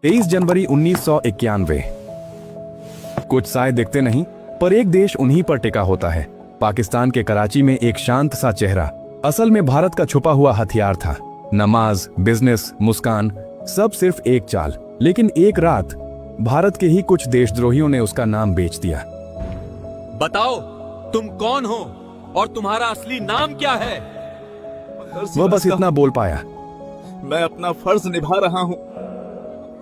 23 जनवरी 1991। कुछ साए दिखते नहीं, पर एक देश उन्हीं पर टिका होता है। पाकिस्तान के कराची में एक शांत सा चेहरा असल में भारत का छुपा हुआ हथियार था। नमाज, बिजनेस, मुस्कान, सब सिर्फ एक चाल। लेकिन एक रात भारत के ही कुछ देशद्रोहियों ने उसका नाम बेच दिया। बताओ तुम कौन हो और तुम्हारा असली नाम क्या है? वह बस इतना बोल पाया, मैं अपना फर्ज निभा रहा हूँ।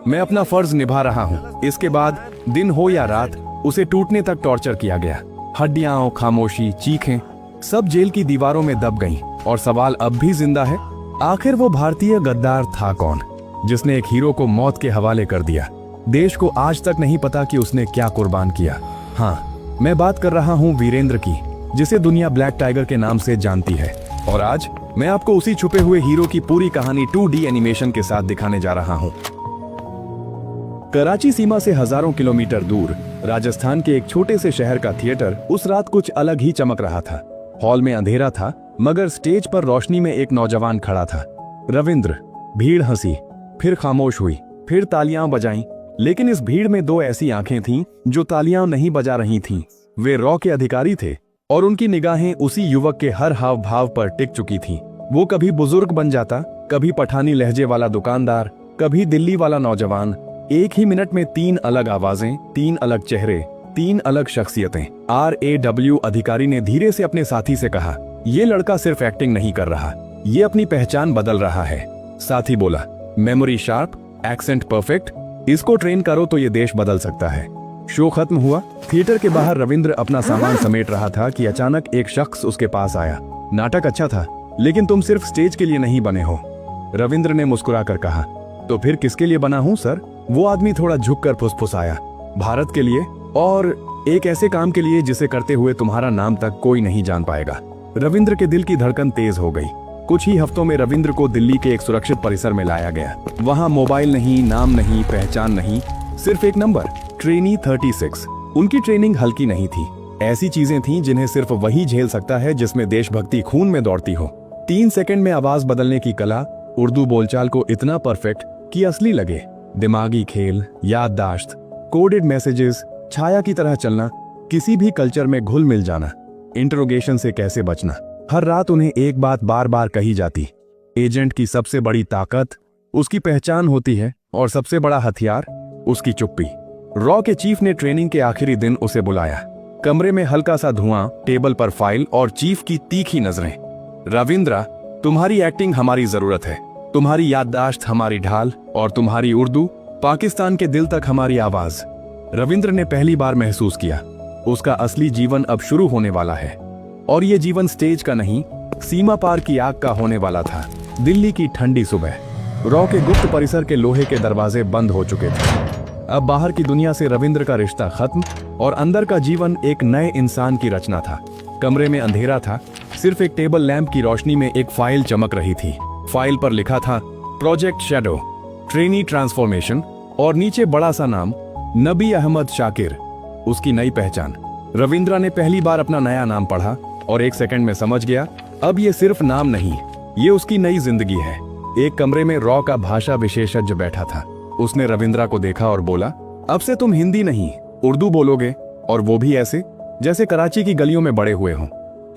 मैं अपना फर्ज निभा रहा हूँ। इसके बाद दिन हो या रात उसे टूटने तक टॉर्चर किया गया। हड्डियां, खामोशी, चीखें सब जेल की दीवारों में दब गईं। और सवाल अब भी जिंदा है, आखिर वो भारतीय गद्दार था कौन, जिसने एक हीरो को मौत के हवाले कर दिया? देश को आज तक नहीं पता कि उसने क्या कुर्बान किया। हाँ, मैं बात कर रहा हूँ वीरेंद्र की, जिसे दुनिया ब्लैक टाइगर के नाम से जानती है। और आज मैं आपको उसी छुपे हुए हीरो की पूरी कहानी 2D एनिमेशन के साथ दिखाने जा रहा हूँ। कराची सीमा से हजारों किलोमीटर दूर राजस्थान के एक छोटे से शहर का थिएटर उस रात कुछ अलग ही चमक रहा था। हॉल में अंधेरा था, मगर स्टेज पर रोशनी में एक नौजवान खड़ा था, रविंद्र। भीड़ हंसी, फिर खामोश हुई, फिर तालियां बजाईं। लेकिन इस भीड़ में दो ऐसी आंखें थीं जो तालियां नहीं बजा रही थीं। वे रॉ के अधिकारी थे और उनकी निगाहें उसी युवक के हर हाव भाव पर टिक चुकी थीं। वो कभी बुजुर्ग बन जाता, कभी पठानी लहजे वाला दुकानदार, कभी दिल्ली वाला नौजवान। एक ही मिनट में 3 अलग आवाजें, 3 अलग चेहरे, 3 अलग शख्सियतें। RAW अधिकारी ने धीरे से अपने साथी से कहा, ये लड़का सिर्फ एक्टिंग नहीं कर रहा, ये अपनी पहचान बदल रहा है। साथी बोला, मेमोरी शार्प, एक्सेंट परफेक्ट, इसको ट्रेन करो तो ये देश बदल सकता है। शो खत्म हुआ। थिएटर के बाहर रविंद्र अपना सामान समेट रहा था कि अचानक एक शख्स उसके पास आया। नाटक अच्छा था, लेकिन तुम सिर्फ स्टेज के लिए नहीं बने हो। रविंद्र ने मुस्कुराकर कहा, तो फिर किसके लिए बना हूं सर? वो आदमी थोड़ा झुककर फुसफुसाया, भारत के लिए, और एक ऐसे काम के लिए जिसे करते हुए तुम्हारा नाम तक कोई नहीं जान पाएगा। रविंद्र के दिल की धड़कन तेज हो गई। कुछ ही हफ्तों में रविंद्र को दिल्ली के एक सुरक्षित परिसर में लाया गया। वहां मोबाइल नहीं, नाम नहीं, पहचान नहीं, सिर्फ एक नंबर, ट्रेनी 36। उनकी ट्रेनिंग हल्की नहीं थी। ऐसी चीजें थीं जिन्हें सिर्फ वही झेल सकता है जिसमें देशभक्ति खून में दौड़ती हो। 3 सेकंड में आवाज बदलने की कला, उर्दू बोलचाल को इतना परफेक्ट कि असली लगे। दिमागी खेल, याददाश्त, कोडेड मैसेजेस, छाया की तरह चलना, किसी भी कल्चर में घुल मिल जाना, इंटरोगेशन से कैसे बचना। हर रात उन्हें एक बात बार बार कही जाती, एजेंट की सबसे बड़ी ताकत उसकी पहचान होती है और सबसे बड़ा हथियार उसकी चुप्पी। रॉ के चीफ ने ट्रेनिंग के आखिरी दिन उसे बुलाया। कमरे में हल्का सा धुआं, टेबल पर फाइल और चीफ की तीखी नजरें। रविंद्रा, तुम्हारी एक्टिंग हमारी जरूरत है, तुम्हारी याददाश्त हमारी ढाल, और तुम्हारी उर्दू पाकिस्तान के दिल तक हमारी आवाज। रविंद्र ने पहली बार महसूस किया, उसका असली जीवन अब शुरू होने वाला है। और ये जीवन स्टेज का नहीं, सीमा पार की आग का होने वाला था। दिल्ली की ठंडी सुबह, रॉ के गुप्त परिसर के लोहे के दरवाजे बंद हो चुके थे। अब बाहर की दुनिया से रविंद्र का रिश्ता खत्म और अंदर का जीवन एक नए इंसान की रचना था। कमरे में अंधेरा था, सिर्फ एक टेबल लैंप की रोशनी में एक फाइल चमक रही थी। फाइल पर लिखा था प्रोजेक्ट शैडो, ट्रेनी ट्रांसफॉर्मेशन, और नीचे बड़ा सा नाम, नबी अहमद शाकिर, उसकी नई पहचान। रविंद्रा ने पहली बार अपना नया नाम पढ़ा और 1 सेकंड में समझ गया, अब ये सिर्फ नाम नहीं, ये उसकी नई जिंदगी है। एक कमरे में रॉ का भाषा विशेषज्ञ बैठा था। उसने रविंद्रा को देखा और बोला, अब से तुम हिंदी नहीं उर्दू बोलोगे, और वो भी ऐसे जैसे कराची की गलियों में बड़े हुए हों।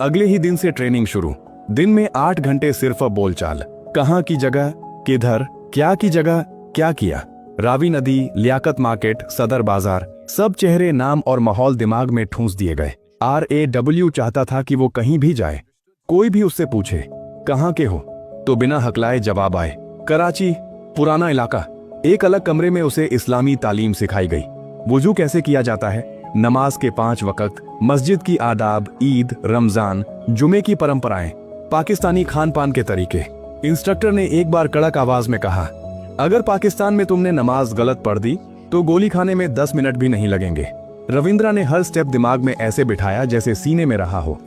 अगले ही दिन से ट्रेनिंग शुरू। दिन में 8 घंटे सिर्फ बोलचाल, कहाँ की जगह, किधर, क्या की जगह, क्या किया। रावी नदी, लियाकत मार्केट, सदर बाजार, सब चेहरे, नाम और माहौल दिमाग में ठूंस दिए गए। RAW चाहता था कि वो कहीं भी जाए, कोई भी उससे पूछे कहाँ के हो, तो बिना हकलाए जवाब आए, कराची, पुराना इलाका। एक अलग कमरे में उसे इस्लामी तालीम सिखाई गई, वुजू कैसे किया जाता है, नमाज के 5 वक्त, मस्जिद की आदाब, ईद, रमजान, जुमे की परंपराएं, पाकिस्तानी खान पान के तरीके। इंस्ट्रक्टर ने एक बार कड़क आवाज में कहा, अगर पाकिस्तान में तुमने नमाज गलत पढ़ दी तो गोली खाने में 10 मिनट भी नहीं लगेंगे। रविंद्रा ने हर स्टेप दिमाग में ऐसे बिठाया जैसे सीने में रहा हो।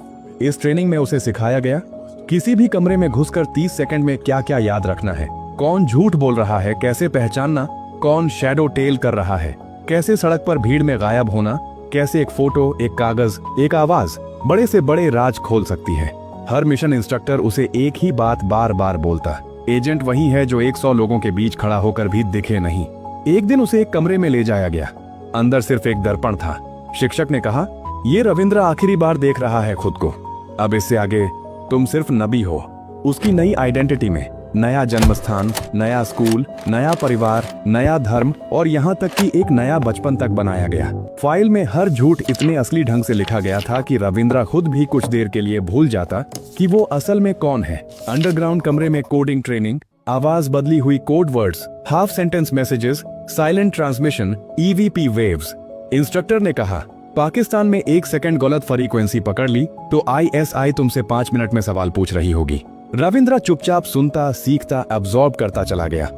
इस ट्रेनिंग में उसे सिखाया गया किसी भी कमरे में घुसकर 30 सेकंड में क्या क्या याद रखना है, कौन झूठ बोल रहा है कैसे पहचानना, कौन शैडो टेल कर रहा है, कैसे सड़क पर भीड़ में गायब होना, कैसे एक फोटो, एक कागज, एक आवाज बड़े से बड़े राज खोल सकती है। हर मिशन इंस्ट्रक्टर उसे एक ही बात बार बार बोलता, एजेंट वही है जो 100 लोगों के बीच खड़ा होकर भी दिखे नहीं। एक दिन उसे एक कमरे में ले जाया गया। अंदर सिर्फ एक दर्पण था। शिक्षक ने कहा, ये रविंद्र आखिरी बार देख रहा है खुद को। अब इससे आगे तुम सिर्फ नबी हो। उसकी नई आइडेंटिटी में नया जन्म स्थान, नया स्कूल, नया परिवार, नया धर्म और यहाँ तक कि एक नया बचपन तक बनाया गया। फाइल में हर झूठ इतने असली ढंग से लिखा गया था कि रविंद्र खुद भी कुछ देर के लिए भूल जाता कि वो असल में कौन है। अंडरग्राउंड कमरे में कोडिंग ट्रेनिंग, आवाज बदली हुई code words, half sentence messages, silent transmission, EVP waves. Instructor ने कहा, पाकिस्तान में 1 सेकंड गलत फ्रीक्वेंसी पकड़ ली तो ISI तुमसे 5 मिनट में सवाल पूछ रही होगी। रविंद्र चुपचाप सुनता, सीखता, अब्सॉर्ब करता चला गया।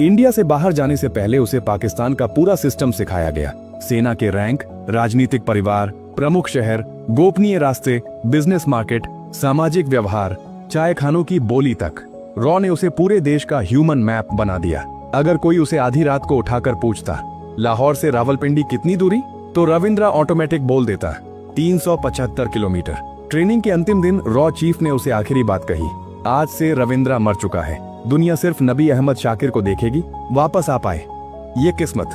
इंडिया से बाहर जाने से पहले उसे पाकिस्तान का पूरा सिस्टम सिखाया गया। सेना के रैंक, राजनीतिक परिवार, प्रमुख शहर, गोपनीय रास्ते, बिजनेस मार्केट, सामाजिक व्यवहार, चाय खानों की बोली तक। रॉ ने उसे पूरे देश का ह्यूमन मैप बना दिया। अगर कोई उसे आधी रात को उठाकर पूछता, लाहौर से रावलपिंडी कितनी दूरी, तो रविंद्र ऑटोमेटिक बोल देता, 375 किलोमीटर। ट्रेनिंग के अंतिम दिन रॉ चीफ ने उसे आखिरी बात कही, आज से रविंद्र मर चुका है। दुनिया सिर्फ नबी अहमद शाकिर को देखेगी। वापस आ पाए ये किस्मत,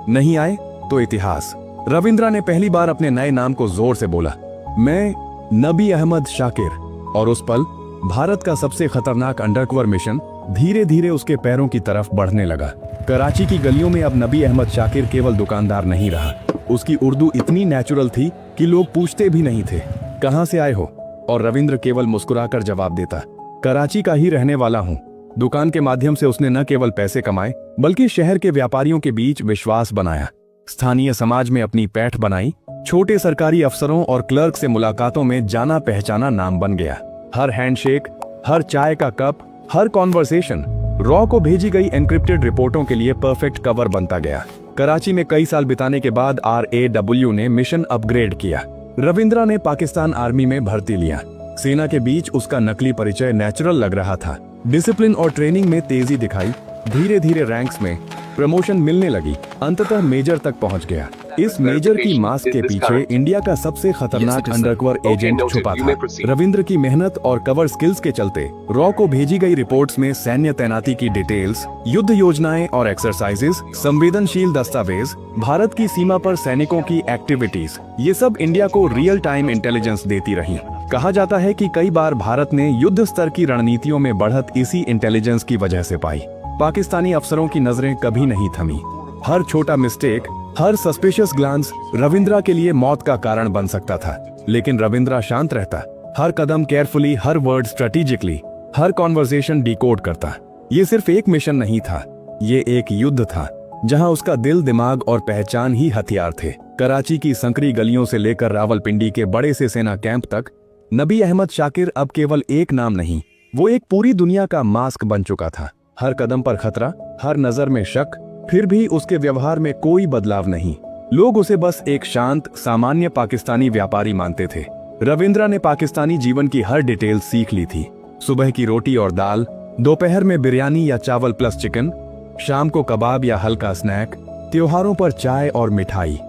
नहीं आए तो इतिहास। रविंद्र ने पहली बार अपने नए नाम को जोर से बोला, मैं नबी अहमद शाकिर। और उस पल भारत का सबसे खतरनाक अंडरकवर मिशन धीरे धीरे उसके पैरों की तरफ बढ़ने लगा। कराची की गलियों में अब नबी अहमद शाकिर केवल दुकानदार नहीं रहा। उसकी उर्दू इतनी नेचुरल थी कि लोग पूछते भी नहीं थे, कहां से आए हो, और रविंद्र केवल मुस्कुराकर जवाब देता, कराची का ही रहने वाला हूं। दुकान के माध्यम से उसने न केवल पैसे कमाए बल्कि शहर के व्यापारियों के बीच विश्वास बनाया, स्थानीय समाज में अपनी पैठ बनाई, छोटे सरकारी अफसरों और क्लर्क से मुलाकातों में जाना पहचाना नाम बन गया। हर हैंडशेक, हर चाय का कप, हर कॉन्वर्सेशन रॉ को भेजी गई एन्क्रिप्टेड रिपोर्टों के लिए परफेक्ट कवर बनता गया। कराची में कई साल बिताने के बाद RAW ने मिशन अपग्रेड किया। रविंद्र ने पाकिस्तान आर्मी में भर्ती लिया। सेना के बीच उसका नकली परिचय नेचुरल लग रहा था। डिसिप्लिन और ट्रेनिंग में तेजी दिखाई, धीरे धीरे रैंक्स में प्रमोशन मिलने लगी, अंततः मेजर तक पहुंच गया। इस मेजर की मास्क के पीछे इंडिया का सबसे खतरनाक अंडरकवर एजेंट छुपा था। रविंद्र की मेहनत और कवर स्किल्स के चलते रॉ को भेजी गई रिपोर्ट्स में सैन्य तैनाती की डिटेल्स, युद्ध योजनाएं और एक्सरसाइजेस, संवेदनशील दस्तावेज, भारत की सीमा पर सैनिकों की एक्टिविटीज, ये सब इंडिया को रियल टाइम इंटेलिजेंस देती रही। कहा जाता है कि कई बार भारत ने युद्ध स्तर की रणनीतियों में बढ़त इसी इंटेलिजेंस की वजह से पाई। पाकिस्तानी अफसरों की नजरें कभी नहीं थमी। हर छोटा मिस्टेक, हर सस्पिशियस ग्लांस रविंद्र के लिए मौत का कारण बन सकता था, लेकिन रविंद्र शांत रहता। हर कदम केयरफुली, हर वर्ड स्ट्रेटेजिकली, हर कॉन्वर्सेशन डिकोड करता। ये सिर्फ एक मिशन नहीं था, ये एक युद्ध था जहां उसका दिल, दिमाग और पहचान ही हथियार थे। कराची की संकरी गलियों से लेकर रावलपिंडी के बड़े से सेना कैंप तक नबी अहमद शाकिर अब केवल एक नाम नहीं, वो एक पूरी दुनिया का मास्क बन चुका था। हर कदम पर खतरा, हर नजर में शक, फिर भी उसके व्यवहार में कोई बदलाव नहीं। लोग उसे बस एक शांत, सामान्य पाकिस्तानी व्यापारी मानते थे। रविंद्र ने पाकिस्तानी जीवन की हर डिटेल सीख ली थी। सुबह की रोटी और दाल, दोपहर में बिरयानी या चावल प्लस चिकन, शाम को कबाब या हल्का स्नैक, त्योहारों पर चाय और मिठाई।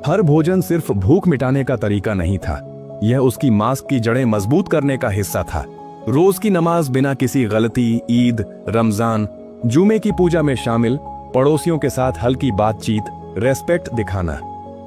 हर भोजन सिर्फ भूख मिटाने का तरीका नहीं था, यह उसकी मास्क की जड़ें मजबूत करने का हिस्सा था। रोज की नमाज बिना किसी गलती, ईद, रमजान, जुमे की पूजा में शामिल, पड़ोसियों के साथ हल्की बातचीत, रेस्पेक्ट दिखाना,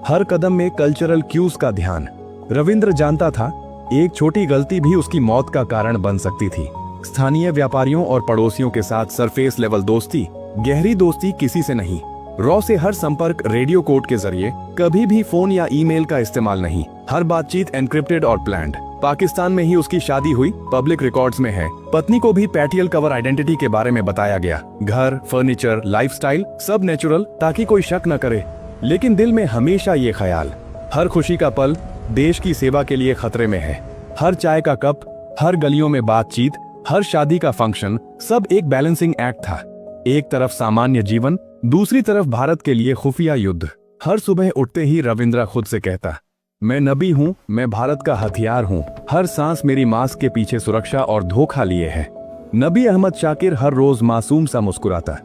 हर कदम में कल्चरल क्यूज का ध्यान। रविंद्र जानता था एक छोटी गलती भी उसकी मौत का कारण बन सकती थी। स्थानीय व्यापारियों और पड़ोसियों के साथ सरफेस लेवल दोस्ती, गहरी दोस्ती किसी से नहीं। रॉ से हर संपर्क रेडियो कोड के जरिए, कभी भी फोन या ईमेल का इस्तेमाल नहीं। हर बातचीत एनक्रिप्टेड और प्लान्ड। पाकिस्तान में ही उसकी शादी हुई, पब्लिक रिकॉर्ड्स में है। पत्नी को भी पैटियल कवर आइडेंटिटी के बारे में बताया गया। घर, फर्नीचर, लाइफस्टाइल सब नेचुरल, ताकि कोई शक न करे। लेकिन दिल में हमेशा ये ख्याल, हर खुशी का पल देश की सेवा के लिए खतरे में है। हर चाय का कप, हर गलियों में बातचीत, हर शादी का फंक्शन, सब एक बैलेंसिंग एक्ट था। एक तरफ सामान्य जीवन, दूसरी तरफ भारत के लिए खुफिया युद्ध। हर सुबह उठते ही रविंद्र खुद से कहता, मैं नबी हूँ, मैं भारत का हथियार हूँ। हर सांस मेरी मास्क के पीछे सुरक्षा और धोखा लिए है। नबी अहमद शाकिर हर रोज मासूम सा मुस्कुराता,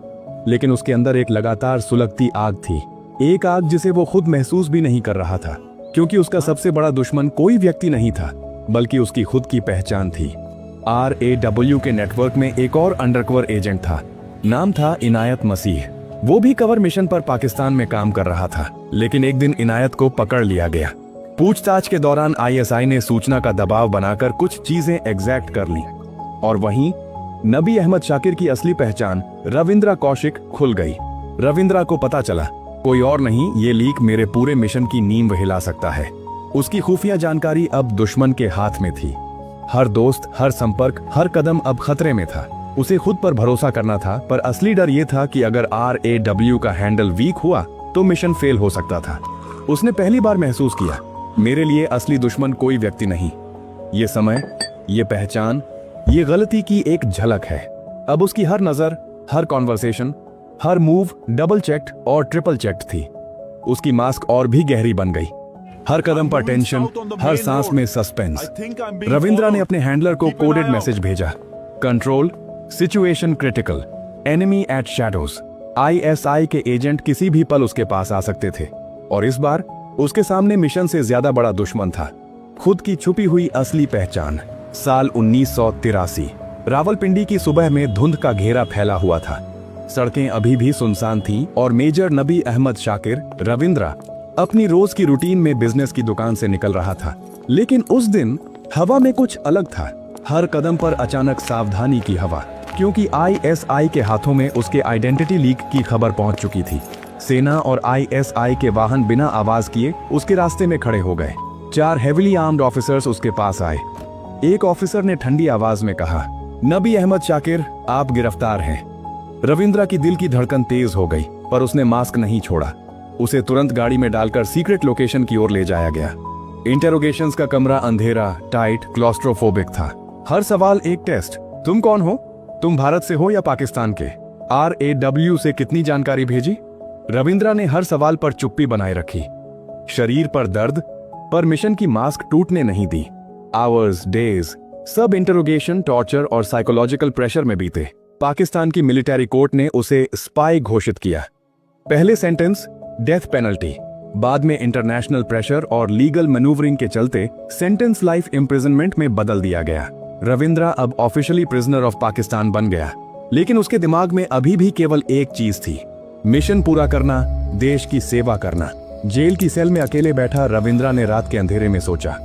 लेकिन उसके अंदर एक लगातार सुलगती आग थी। एक आग जिसे वो खुद महसूस भी नहीं कर रहा था, क्योंकि उसका सबसे बड़ा दुश्मन कोई व्यक्ति नहीं था, बल्कि उसकी खुद की पहचान थी। RAW के नेटवर्क में एक और अंडरकवर एजेंट था। नाम था इनायत मसीह। वो भी कवर मिशन पर पाकिस्तान में काम कर रहा था, लेकिन एक दिन इनायत को पकड़ लिया गया। पूछताछ के दौरान आईएसआई ने सूचना का दबाव बनाकर कुछ चीजें एग्जैक्ट कर ली और वहीं नबी अहमद शाकिर की असली पहचान रविंद्रा कौशिक खुल गई। रविंद्रा को पता चला कोई और नहीं, ये लीक मेरे पूरे मिशन की नींव हिला सकता है। उसकी खुफिया जानकारी अब दुश्मन के हाथ में थी। हर दोस्त, हर संपर्क, हर कदम अब खतरे में था। उसे खुद पर भरोसा करना था, पर असली डर ये था कि अगर RAW का हैंडल वीक हुआ तो मिशन फेल हो सकता था। उसने पहली बार महसूस किया, मेरे लिए असली दुश्मन कोई व्यक्ति नहीं, ये समय, ये पहचान, ये गलती की एक झलक है। अब उसकी हर नजर, हर कॉन्वर्सेशन, हर मूव डबल चेक्ड और ट्रिपल चेक्ड थी। उसकी मास्क और भी गहरी बन गई। हर कदम पर टेंशन, हर सांस में सस्पेंस। रविंद्रा ने अपने हैंडलर को कोडेड मैसेज भेजा, control, situation critical, enemy at shadows. ISI के एजेंट किसी भी पल उसके पास आ सकते थे और इस बार उसके सामने मिशन से ज्यादा बड़ा दुश्मन था, खुद की छुपी हुई असली पहचान। साल 1983, रावलपिंडी की सुबह में धुंध का घेरा फैला हुआ था। सड़कें अभी भी सुनसान थीं और मेजर नबी अहमद शाकिर, रविंद्रा, अपनी रोज की रूटीन में बिजनेस की दुकान से निकल रहा था। लेकिन उस दिन हवा में कुछ अलग था। हर कदम पर अचानक सावधानी की हवा, क्योंकि ISI के हाथों में उसके आइडेंटिटी लीक की खबर पहुंच चुकी थी। सेना और ISI के वाहन बिना आवाज किए उसके रास्ते में खड़े हो गए। 4 हेविली आर्म्ड ऑफिसर्स उसके पास आए। एक ऑफिसर ने ठंडी आवाज में कहा, नबी अहमद शाकिर, आप गिरफ्तार हैं। रविंद्रा की दिल की धड़कन तेज हो गई, पर उसने मास्क नहीं छोड़ा। उसे तुरंत गाड़ी में डालकर सीक्रेट लोकेशन की ओर ले जाया गया। इंटेरोगेशंस का कमरा अंधेरा, टाइट, क्लॉस्ट्रोफोबिक था। हर सवाल एक टेस्ट, तुम कौन हो? तुम भारत से हो या पाकिस्तान के? RAW से कितनी जानकारी भेजी? रविंद्रा ने हर सवाल पर चुप्पी बनाए रखी। शरीर पर दर्द, पर मिशन की मास्क टूटने नहीं दी। आवर्स, डेज, सब इंटेरोगेशन, टॉर्चर और साइकोलॉजिकल प्रेशर में बीते। पाकिस्तान की मिलिट्री कोर्ट ने उसे स्पाई घोषित किया। पहले सेंटेंस डेथ पेनल्टी, बाद में इंटरनेशनल प्रेशर और लीगल मैन्यूवरिंग के चलते सेंटेंस लाइफ इम्प्रिजनमेंट में बदल दिया गया। रविंद्रा अब ऑफिशियली प्रिजनर ऑफ पाकिस्तान बन गया, लेकिन उसके दिमाग में अभी भी केवल एक चीज थी, मिशन पूरा करना, देश की सेवा करना। जेल की सेल में अकेले बैठा रविंद्रा ने रात के अंधेरे में सोचा,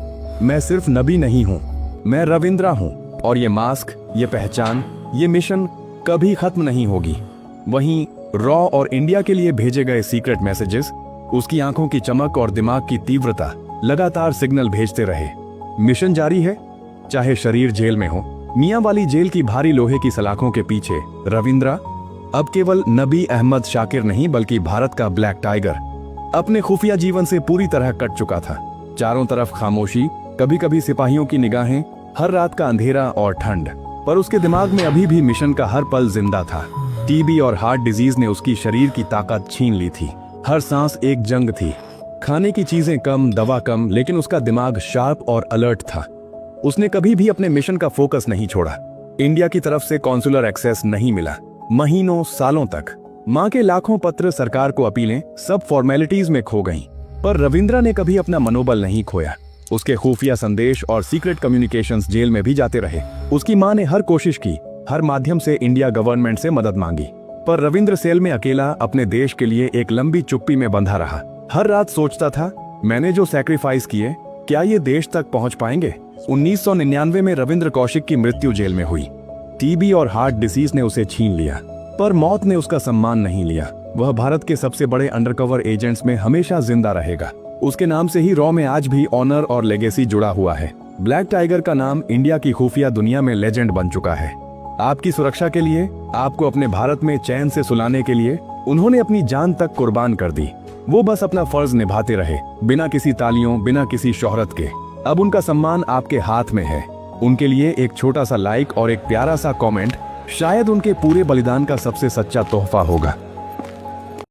मैं सिर्फ नबी नहीं हूं, मैं रविंद्रा हूं, और ये मास्क, ये पहचान, ये मिशन कभी खत्म नहीं होगी। वहीं रॉ और इंडिया के लिए भेजे गए सीक्रेट मैसेजेस, उसकी आंखों की चमक और दिमाग की तीव्रता लगातार सिग्नल भेजते रहे। मिशन जारी है, चाहे शरीर जेल में हो। मियां वाली जेल की भारी लोहे की सलाखों के पीछे रविंद्रा अब केवल नबी अहमद शाकिर नहीं, बल्कि भारत का ब्लैक टाइगर अपने खुफिया जीवन से पूरी तरह कट चुका था। चारों तरफ खामोशी, कभी कभी सिपाहियों की निगाहें, हर रात का अंधेरा और ठंड, पर उसके दिमाग में अभी भी मिशन का हर पल जिंदा था। टीबी और हार्ट डिजीज ने उसकी शरीर की ताकत छीन ली थी। हर सांस एक जंग थी। खाने की चीजें कम, दवा कम, लेकिन उसका दिमाग शार्प और अलर्ट था। उसने कभी भी अपने मिशन का फोकस नहीं छोड़ा। इंडिया की तरफ से कॉन्सुलर एक्सेस नहीं मिला, महीनों, सालों तक। मां के लाखों पत्र, सरकार को अपीलें, सब फॉर्मेलिटीज में खो गईं। पर रविंद्रा ने कभी अपना मनोबल नहीं खोया। उसके खुफिया संदेश और सीक्रेट कम्युनिकेशंस जेल में भी जाते रहे। उसकी मां ने हर कोशिश की, हर माध्यम से इंडिया गवर्नमेंट से मदद मांगी, पर रविंद्र सेल में अकेला अपने देश के लिए एक लंबी चुप्पी में बंधा रहा। हर रात सोचता था, मैंने जो सैक्रिफाइस किए, क्या ये देश तक पहुंच पाएंगे? 1999 में रविंद्र कौशिक की मृत्यु जेल में हुई। टीबी और हार्ट डिसीज ने उसे छीन लिया, पर मौत ने उसका सम्मान नहीं लिया। वह भारत के सबसे बड़े अंडरकवर एजेंट्स में हमेशा जिंदा रहेगा। उसके नाम से ही रॉ में आज भी ऑनर और लेगेसी जुड़ा हुआ है। ब्लैक टाइगर का नाम इंडिया की खुफिया दुनिया में लेजेंड बन चुका है। आपकी सुरक्षा के लिए, आपको अपने भारत में चैन से सुलाने के लिए उन्होंने अपनी जान तक कुर्बान कर दी। वो बस अपना फर्ज निभाते रहे, बिना किसी तालियों, बिना किसी शोहरत के। अब उनका सम्मान आपके हाथ में है। उनके लिए एक छोटा सा लाइक और एक प्यारा सा कमेंट शायद उनके पूरे बलिदान का सबसे सच्चा तोहफा होगा।